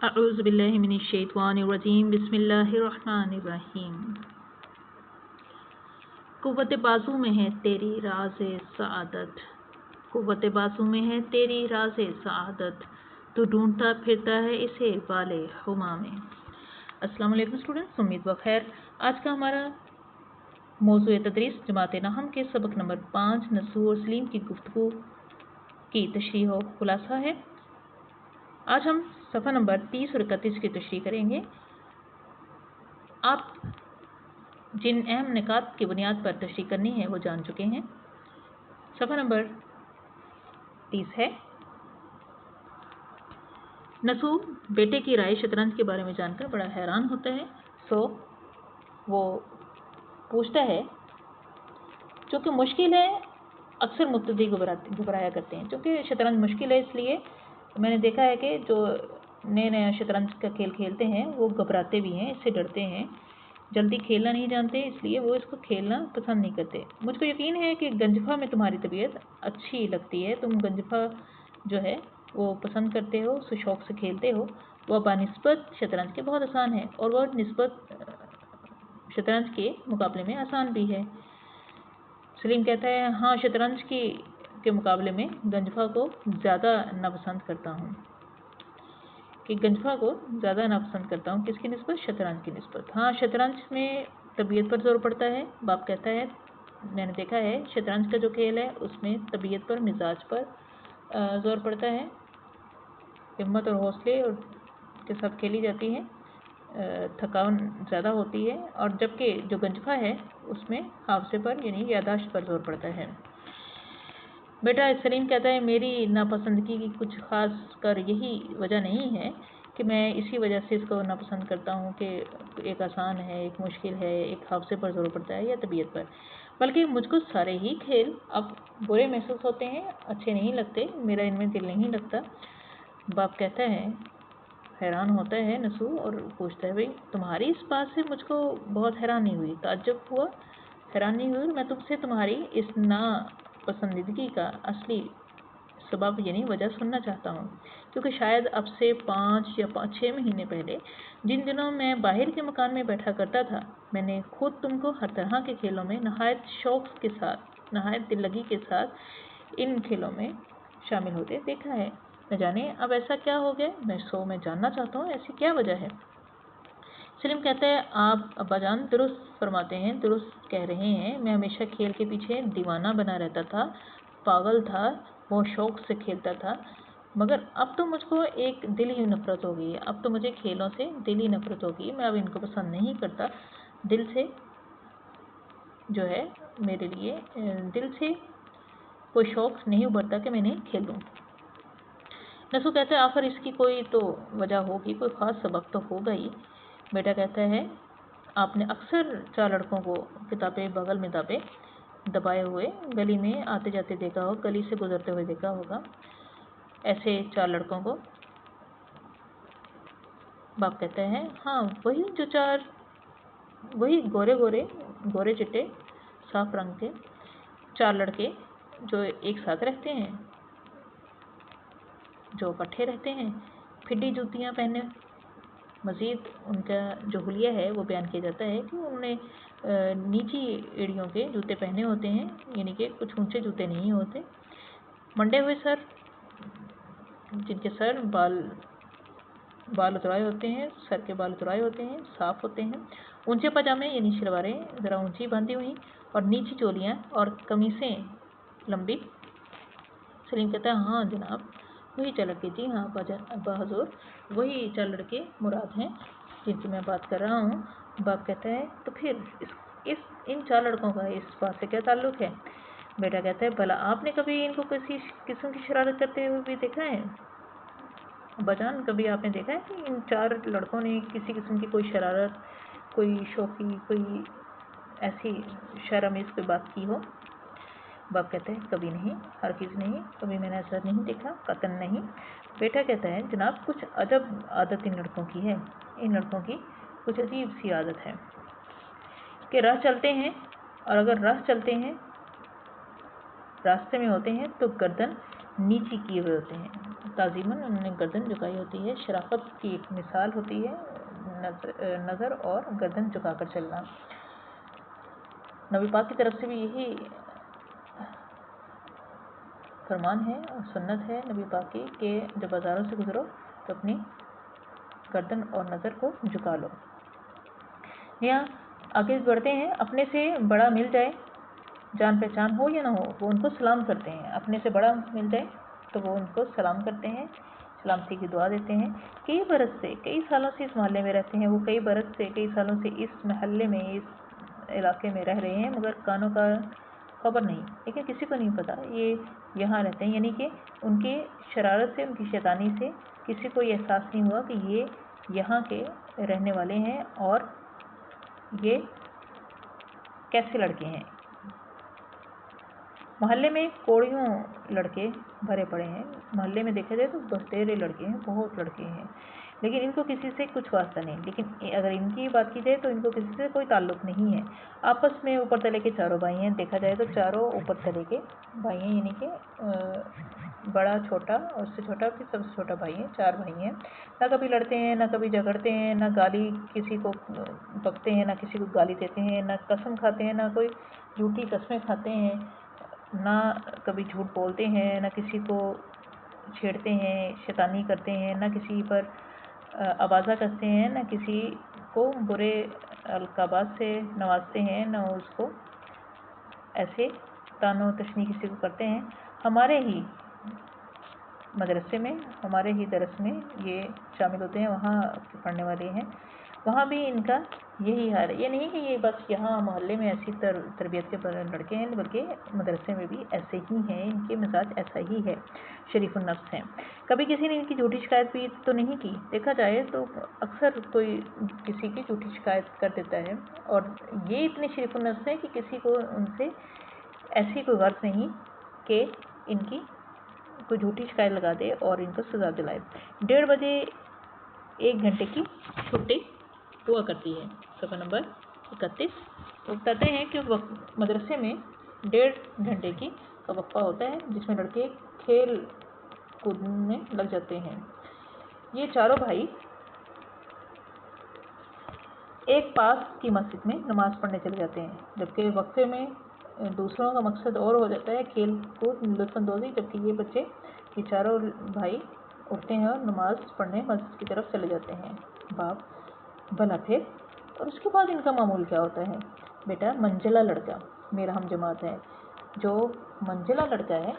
अऊज़ु बिल्लाहि मिनश्शैतानिर्रजीम बिस्मिल्लाहिर्रहमानिर्रहीम। कुव्वत बाजू में है तेरी राज़े सआदत, कुव्वत बाजू में है तेरी राज़े सआदत, तू ढूंढता फिरता है इसे वाले हुमा में। अस्सलाम वालेकुम स्टूडेंट्स, उम्मीद व खैर। आज का हमारा मौज़ू तदरीस जमात नहम के सबक नंबर 5 नसू और सलीम की गुफ्तगू की तशरीह और खुलासा है। आज हम सफ़ा नंबर 30 और 31 की तशरीह करेंगे। आप जिन अहम निकात की बुनियाद पर तशरीह करनी है वो जान चुके हैं। सफ़ा नंबर 30 है, नसू बेटे की राय शतरंज के बारे में जानकर बड़ा हैरान होता है। वो पूछता है, चूँकि मुश्किल है अक्सर मुब्तदी घबराया करते हैं। चूँकि शतरंज मुश्किल है, इसलिए मैंने देखा है कि जो नए नया शतरंज का खेल खेलते हैं वो घबराते भी हैं, इससे डरते हैं, जल्दी खेलना नहीं जानते, इसलिए वो इसको खेलना पसंद नहीं करते। मुझको यकीन है कि गंजफा में तुम्हारी तबीयत अच्छी लगती है, तुम गंजफा जो है वो पसंद करते हो, उससे शौक़ से खेलते हो। वह बानिस्बत शतरंज के बहुत आसान है और वह निस्बत शतरंज के मुकाबले में आसान भी है। सलीम कहता है, हाँ, शतरंज के मुकाबले में गंजफा को ज़्यादा नापसंद करता हूँ। किसकी निस्बत? शतरंज की निस्बत। हाँ, शतरंज में तबीयत पर ज़ोर पड़ता है। बाप कहता है, मैंने देखा है शतरंज का जो खेल है उसमें तबीयत पर, मिजाज पर ज़ोर पड़ता है, हिम्मत और हौसले और के साथ खेली जाती है, थकान ज़्यादा होती है। और जबकि जो गंजफा है उसमें हाफजे पर यानी यादाश्त पर ज़ोर पड़ता है। बेटा सलीम कहता है, मेरी नापसंदगी की कुछ ख़ास कर यही वजह नहीं है कि मैं इसी वजह से इसको नापसंद करता हूँ कि एक आसान है, एक मुश्किल है, एक हाफजे पर ज़ोर पड़ता है या तबीयत पर, बल्कि मुझको सारे ही खेल अब बुरे महसूस होते हैं, अच्छे नहीं लगते, मेरा इनमें दिल नहीं लगता। बाप कहता है, हैरान होता है नसू और पूछता है, भाई तुम्हारी इस बात से मुझको बहुत हैरानी हुई, ताज्जुब हुआ, हैरानी हुई। मैं तुमसे तुम्हारी इस नापसंदीदगी का असली सबब यानी वजह सुनना चाहता हूँ, क्योंकि शायद अब से 5 या 6 महीने पहले जिन दिनों मैं बाहर के मकान में बैठा करता था, मैंने खुद तुमको हर तरह के खेलों में नहायत शौक़ के साथ, नहायत दिललगी के साथ इन खेलों में शामिल होते देखा है। न जाने अब ऐसा क्या हो गया, मैं जानना चाहता हूँ ऐसी क्या वजह है। सलीम कहता है, आप अब्बाजान दुरुस्त फरमाते हैं, दुरुस्त कह रहे हैं। मैं हमेशा खेल के पीछे दीवाना बना रहता था, पागल था, बहुत शौक़ से खेलता था, मगर अब तो मुझको एक दिल ही नफ़रत हो गई है। अब तो मुझे खेलों से दिल ही नफ़रत हो गई, मैं अब इनको पसंद नहीं करता। दिल से जो है मेरे लिए दिल से कोई शौक़ नहीं उभरता कि मैं इन्हें खेलूँ। नसू कहता है, आखिर इसकी कोई तो वजह होगी, कोई ख़ास सबब तो होगा ही। बेटा कहता है, आपने अक्सर 4 लड़कों को किताबें बगल में दबाए हुए गली में आते जाते देखा हो, गली से गुजरते हुए देखा होगा, ऐसे 4 लड़कों को। बाप कहता है, हाँ, वही गोरे चिट्टे साफ रंग के 4 लड़के जो एक साथ रहते हैं, जो इकट्ठे रहते हैं, फिड्डी जूतियाँ पहने। मज़ीद उनका जो हुलिया है वो बयान किया जाता है कि उन्होंने नीची एड़ियों के जूते पहने होते हैं, यानी कि कुछ ऊंचे जूते नहीं होते। मंडे हुए सर, जिनके सर बाल उतराए होते हैं, सर के बाल उतराए होते हैं, साफ़ होते हैं। ऊंचे पजामे यानी शलवारें ज़रा ऊंची बांधी हुई और नीची चोलियाँ और कमीज़ें लंबी। सलीम कहता है, हाँ जनाब, वही 4 लड़के। जी हाँ अब्बा हजूर, वही 4 लड़के मुराद हैं जिनकी मैं बात कर रहा हूँ। बाप कहता है, तो फिर इन 4 लड़कों का इस बात से क्या ताल्लुक़ है। बेटा कहता है, भला आपने कभी इनको किसी किस्म की शरारत करते हुए भी देखा है? अब्बाजान, कभी आपने देखा है कि इन 4 लड़कों ने किसी किस्म की कोई शरारत, कोई शौक़ी, कोई ऐसी शर्म-आमेज़ कोई बात की हो? बाप कहते हैं, कभी नहीं, हरगिज़ नहीं, कभी मैंने ऐसा नहीं देखा, कतन नहीं। बेटा कहता है, जनाब, कुछ अजब आदत इन लड़कों की है। इन लड़कों की कुछ अजीब सी आदत है कि राह चलते हैं, और अगर रास्ते में होते हैं तो गर्दन نیچی کیے ہوئے ہوتے ہیں، تعظیماً انہوں نے گردن جھکائی ہوتی ہے، شرافت کی ایک مثال ہوتی ہے نظر اور گردن جھکا کر چلنا۔ نبی پاک کی طرف سے بھی یہی فرمان ہے اور سنت ہے نبی پاک کی کہ جب بازاروں سے گزرو تو اپنی گردن اور نظر کو جھکا لو۔ یہاں آگے بڑھتے ہیں، اپنے سے بڑا مل جائے، جان پہچان ہو یا نہ ہو، وہ ان کو سلام کرتے ہیں۔ اپنے سے بڑا مل جائے تو وہ ان کو سلام کرتے ہیں، سلامتی کی دعا دیتے ہیں۔ کئی برس سے، کئی سالوں سے اس محلے میں رہتے ہیں، وہ کئی برس سے، کئی سالوں سے اس محلے میں، اس علاقے میں رہ رہے ہیں، مگر کانوں کا خبر نہیں، لیکن کسی کو نہیں پتا یہ یہاں رہتے ہیں، یعنی کہ ان کی شرارت سے، ان کی شیطانی سے کسی کو یہ احساس نہیں ہوا کہ یہ یہاں کے رہنے والے ہیں اور یہ کیسے لڑکے ہیں۔ محلے میں کوڑیوں لڑکے بھرے پڑے ہیں، محلے میں دیکھا جائے تو بہتیرے لڑکے ہیں، بہت لڑکے ہیں، لیکن ان کو کسی سے کچھ واسطہ نہیں۔ لیکن اگر ان کی بات کی جائے تو ان کو کسی سے کوئی تعلق نہیں ہے۔ آپس میں اوپر تلے کے چاروں بھائی ہیں، دیکھا جائے تو چاروں اوپر تلے کے بھائی ہیں، یعنی کہ بڑا چھوٹا اور اس سے چھوٹا پھر سب سے چھوٹا بھائی ہیں، 4 بھائی ہیں۔ نہ کبھی لڑتے ہیں، نہ کبھی جھگڑتے ہیں، نہ گالی کسی کو بکتے ہیں، نہ کسی کو گالی دیتے ہیں، نہ قسم کھاتے ہیں، نہ کوئی جھوٹی قسمیں کھاتے ہیں، نہ کبھی جھوٹ بولتے ہیں، نہ کسی کو چھیڑتے ہیں، شیطانی کرتے ہیں، نہ کسی پر آوازہ کرتے ہیں، نہ کسی کو برے القابات سے نوازتے ہیں، نہ اس کو ایسے طعن و تشنیع کسی کو کرتے ہیں۔ ہمارے ہی مدرسے میں، ہمارے ہی درس میں یہ شامل ہوتے ہیں، وہاں پڑھنے والے ہیں، وہاں بھی ان کا یہی حال ہے۔ یہ نہیں کہ یہ بس یہاں محلے میں ایسی تربیت کے لڑکے ہیں، بلکہ مدرسے میں بھی ایسے ہی ہیں، ان کے مزاج ایسا ہی ہے، شریف النفس ہیں۔ کبھی کسی نے ان کی جھوٹی شکایت بھی تو نہیں کی، دیکھا جائے تو اکثر کوئی کسی کی جھوٹی شکایت کر دیتا ہے، اور یہ اتنے شریف النفس ہیں کہ کسی کو ان سے ایسی کوئی غرض نہیں کہ ان کی کوئی جھوٹی شکایت لگا دے اور ان کو سزا دلائے۔ 1:30 بجے 1 گھنٹے کی چھٹی ہوا کرتی ہے۔ صفحہ نمبر 31 وہ بتاتے ہیں کہ مدرسے میں 1:30 گھنٹے کی کا وقفہ ہوتا ہے، جس میں لڑکے کھیل کود میں لگ جاتے ہیں۔ یہ چاروں بھائی ایک پاس کی مسجد میں نماز پڑھنے چلے جاتے ہیں، جبکہ وقفے میں دوسروں کا مقصد اور ہو جاتا ہے، کھیل کود، لطف اندوزی، جبکہ یہ بچے، یہ چاروں بھائی اٹھتے ہیں اور نماز پڑھنے مسجد کی طرف چلے جاتے ہیں۔ باپ بھلا پھر اور اس کے بعد ان کا معمول کیا ہوتا ہے؟ بیٹا، منجلہ لڑکا میرا ہم جماعت ہے، جو منجلہ لڑکا ہے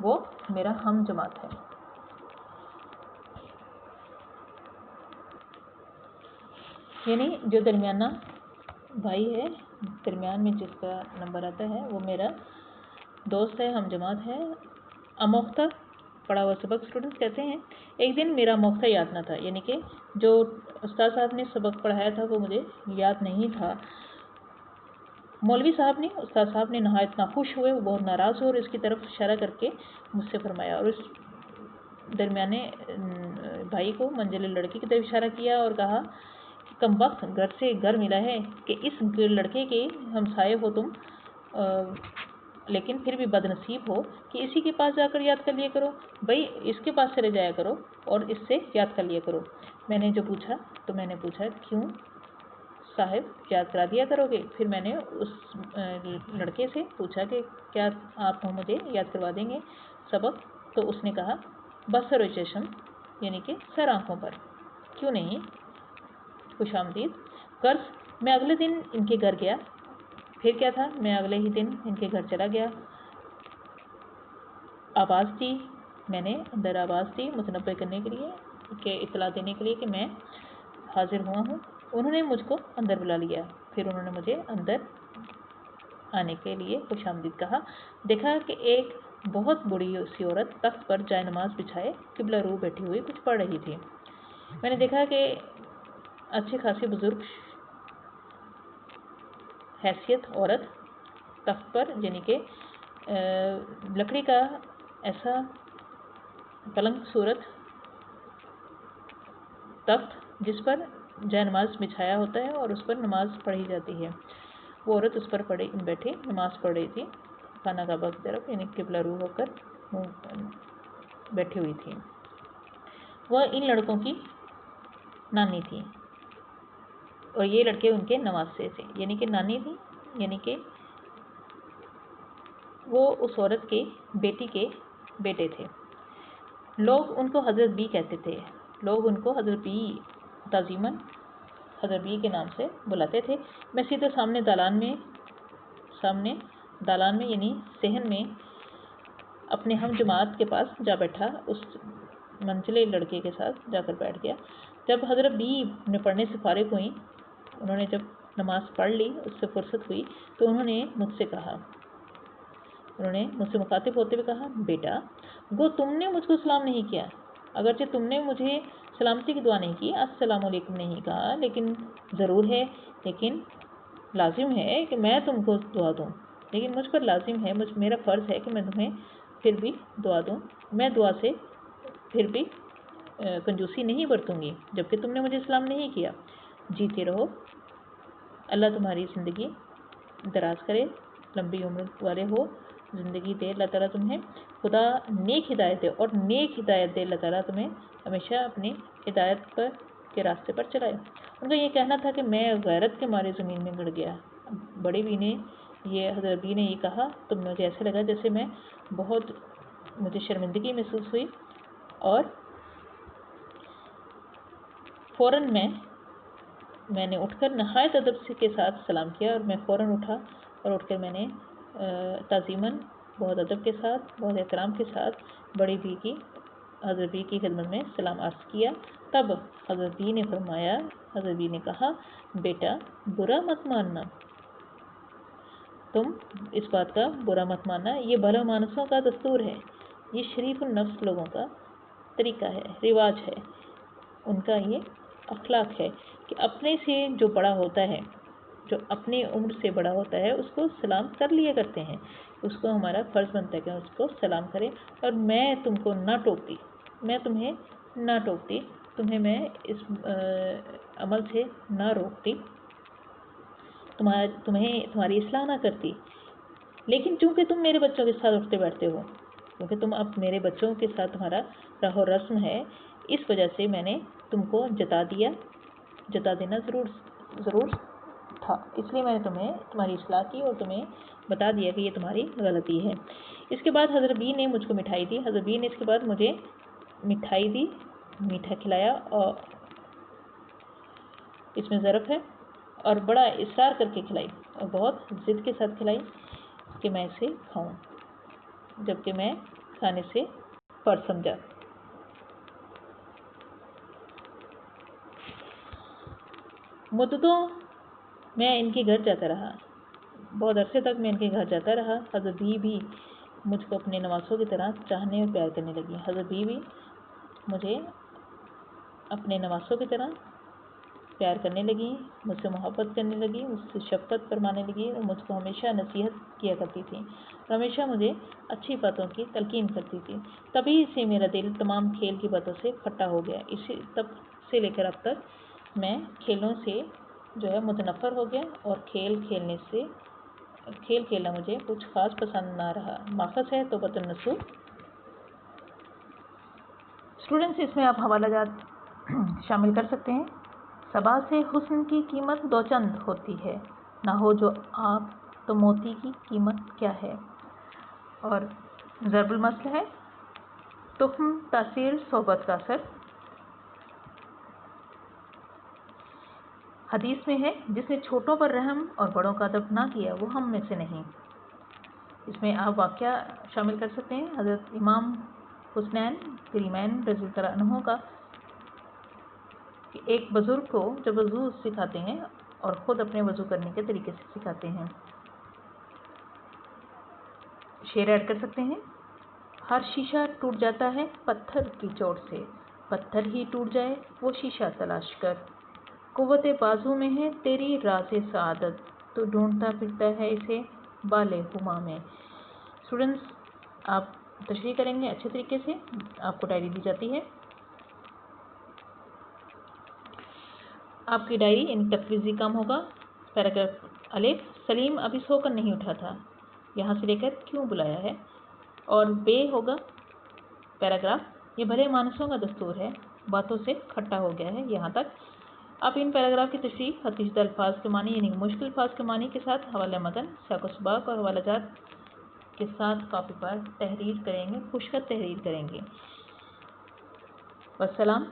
وہ میرا ہم جماعت ہے۔ یعنی جو درمیانہ بھائی ہے، درمیان میں جس کا نمبر آتا ہے، وہ میرا دوست ہے، ہم جماعت ہے۔ اموختہ پڑھا ہوا سبق، اسٹوڈنٹس کہتے ہیں ایک دن میرا موختہ یاد نہ تھا، یعنی کہ جو استاد صاحب نے سبق پڑھایا تھا وہ مجھے یاد نہیں تھا۔ مولوی صاحب نے، استاد صاحب نے نہایت ناخوش ہوئے، وہ بہت ناراض ہوئے اور اس کی طرف اشارہ کر کے مجھ سے فرمایا، اور اس درمیانے بھائی کو، منجلے لڑکی کی طرف اشارہ کیا اور کہا کہ کم وقت، گھر سے گھر ملا ہے کہ اس لڑکے کے ہمسائے ہو تم، لیکن پھر بھی بد نصیب ہو کہ اسی کے پاس جا کر یاد کر لیا کرو، بھائی اس کے پاس چلے جایا کرو اور اس سے یاد کر لیا کرو۔ میں نے جو پوچھا تو میں نے پوچھا کیوں صاحب یاد کرا دیا کرو گے؟ پھر میں نے اس لڑکے سے پوچھا کہ کیا آپ مجھے یاد کروا دیں گے سبق؟ تو اس نے کہا بسر و چشم، یعنی کہ سر آنکھوں پر، کیوں نہیں، خوش آمدید۔ غرض میں اگلے دن ان کے گھر گیا، پھر کیا تھا، میں اگلے ہی دن ان کے گھر چلا گیا، آواز دی، میں نے اندر آواز دی متنبہ کرنے کے لیے، کہ اطلاع دینے کے لیے کہ میں حاضر ہوا ہوں۔ انہوں نے مجھ کو اندر بلا لیا، پھر انہوں نے مجھے اندر آنے کے لیے خوش آمدید کہا۔ دیکھا کہ ایک بہت بڑی سی عورت تخت پر جائے نماز بچھائے قبلہ رو بیٹھی ہوئی کچھ پڑھ رہی تھی۔ میں نے دیکھا کہ اچھی خاصی بزرگ حیثیت عورت تخت پر، یعنی کہ لکڑی کا ایسا پلنگ صورت تخت جس پر جائے نماز بچھایا ہوتا ہے اور اس پر نماز پڑھی جاتی ہے، وہ عورت اس پر بیٹھی نماز پڑھ رہی تھی، خانہ کعبہ کی طرف، یعنی قبلہ رو ہو کر बैठी हुई थी। वह इन लड़कों की नानी थी और ये लड़के उनके नवासे थे, यानी कि नानी थी, यानी कि वो उस औरत के बेटी के बेटे थे। लोग उनको हज़रत बी कहते थे, लोग उनको हज़रत बी ताज़ीमन हज़रत बी के नाम से बुलाते थे। मैं सीधे सामने दालान में यानी सहन में अपने हम जमात के पास जा बैठा, उस मंझले लड़के के साथ जाकर बैठ गया। जब हज़रत बी ने पढ़ने से फारिग हुई, उन्होंने जब नमाज़ पढ़ ली, उससे फुर्सत हुई, तो उन्होंने मुझसे मुखातिब होते हुए कहा, बेटा गो तुमने मुझको सलाम नहीं किया, अगरचे तुमने मुझे सलामती की दुआ नहीं की, अस्सलामुअलैकुम नहीं कहा, लेकिन ज़रूर है, लेकिन लाजिम है कि मैं तुमको दुआ दूँ, लेकिन मुझ पर लाजिम है, मेरा फ़र्ज़ है कि मैं तुम्हें फिर भी दुआ दूँ। मैं दुआ से फिर भी कंजूसी नहीं बरतूँगी, जबकि तुमने मुझे सलाम नहीं किया। जीते रहो, अल्लाह तुम्हारी ज़िंदगी दराज करे, लंबी उम्र वाले हो, ज़िंदगी दे अल्लाह ताला तुम्हें, खुदा नेक हिदायत दे, और नेक हिदायत दे अल्लाह ताला तुम्हें, हमेशा अपनी हिदायत पर के रास्ते पर चलाए। उनका ये कहना था कि मैं गैरत के मारे ज़मीन में गड़ गया। बड़ी बी ने हज़रत बी ने ये कहा तो मुझे ऐसे लगा जैसे मुझे शर्मिंदगी महसूस हुई, और फ़ौरन मैंने उठकर नहायत अदब के साथ सलाम किया, और मैं फ़ौरन उठा और उठकर मैंने ताज़ीमन बहुत अदब के साथ, बहुत एहतराम के साथ बड़ी बी की हज़रत बी की खिदमत में सलाम अर्ज़ किया। तब हज़रत बी ने कहा, बेटा बुरा मत मानना, तुम इस बात का बुरा मत मानना, ये भला मानसों का दस्तूर है, ये शरीफ नफ्स लोगों का तरीका है, रिवाज है, उनका ये अखलाक है कि अपने से जो बड़ा होता है, जो अपनी उम्र से बड़ा होता है, उसको सलाम कर लिया करते हैं। उसको हमारा फ़र्ज़ बनता है कि उसको सलाम करें। और मैं तुमको ना टोकती, मैं तुम्हें ना टोकती, तुम्हें मैं इस अमल से ना रोकती, तुम्हारी इस्लाह ना करती, लेकिन चूँकि तुम मेरे बच्चों के साथ उठते बैठते हो, क्योंकि तुम अब मेरे बच्चों के साथ तुम्हारा रहो रस्म है, इस वजह से मैंने तुमको जता देना ज़रूर था, इसलिए मैंने तुम्हारी इस्लाह की और तुम्हें बता दिया कि ये तुम्हारी गलती है। इसके बाद हज़रत बी ने मुझको मिठाई दी। हज़रत बी ने इसके बाद मुझे मिठाई दी, मीठा खिलाया, और इसमें ज़रफ़ है, और बड़ा इसरार करके खिलाई, और बहुत ज़िद के साथ खिलाई कि मैं इसे खाऊं, जबकि मैं खाने से फ़र्ज़ समझा। मुद्दतों मैं इनके घर जाता रहा, बहुत अरसे तक मैं इनके घर जाता रहा। हज़रत बी भी मुझको अपने नवासों की तरह चाहने और प्यार करने लगी। हज़रत बी भी मुझे अपने नवासों की तरह प्यार करने लगी, मुझसे मोहब्बत करने लगी, मुझसे शफ़क़त फरमाने लगी, और मुझको हमेशा नसीहत किया करती थी, और हमेशा मुझे अच्छी बातों की तलकीन करती थी। तभी से मेरा दिल तमाम खेल की बातों से खट्टा हो गया। तब से लेकर अब तक मैं खेलों से जो है मुतनफ़र हो गया, और खेल खेलना मुझे कुछ ख़ास पसंद ना रहा। माखज़ है तो बतनसूब। स्टूडेंट्स, इसमें आप हवाला जात शामिल कर सकते हैं। सबा से हुस्न की कीमत दो चंद होती है, ना हो जो आप तो मोती की कीमत क्या है। और ज़रबुल मस्ल है, तुख्म तासीर सोहबत का असर। हदीस में है, जिसने छोटों पर रहम और बड़ों का अदब ना किया वो हम में से नहीं। इसमें आप वाक़या शामिल कर सकते हैं हज़रत इमाम हुसनैन करीमैन रज़ी अल्लाह अन्हु का, कि एक बुज़ुर्ग को जब वज़ू सिखाते हैं और ख़ुद अपने वज़ू करने के तरीके से सिखाते हैं। शेर ऐड कर सकते हैं, हर शीशा टूट जाता है पत्थर की चोट से, पत्थर ही टूट जाए वो शीशा तलाश कर, कुव्वते बाजू में है तेरी राज़े सआदत, तो ढूंढता फिरता है इसे बाले हुमा में। स्टूडेंट्स, आप तशरीह करेंगे अच्छे तरीके से, आपको डायरी दी जाती है। आपकी डायरी इन तफवीज़ी काम होगा। पैराग्राफ अलिफ, सलीम अभी सोकर नहीं उठा था, यहाँ से लेकर क्यों बुलाया है। اور بے ہوگا پیراگراف. یہ بھلے مانسوں کا دستور ہے، باتوں سے کھٹا ہو گیا ہے یہاں تک. اب ان پیراگراف کی تشریح حتیجدہ الفاظ کے معنی یعنی مشکل الفاظ کے معنی کے ساتھ حوالہ متن، سیاق و سباق اور حوالہ جات کے ساتھ کاپی پر تحریر کریں گے، پوچھ کر تحریر کریں گے. والسلام.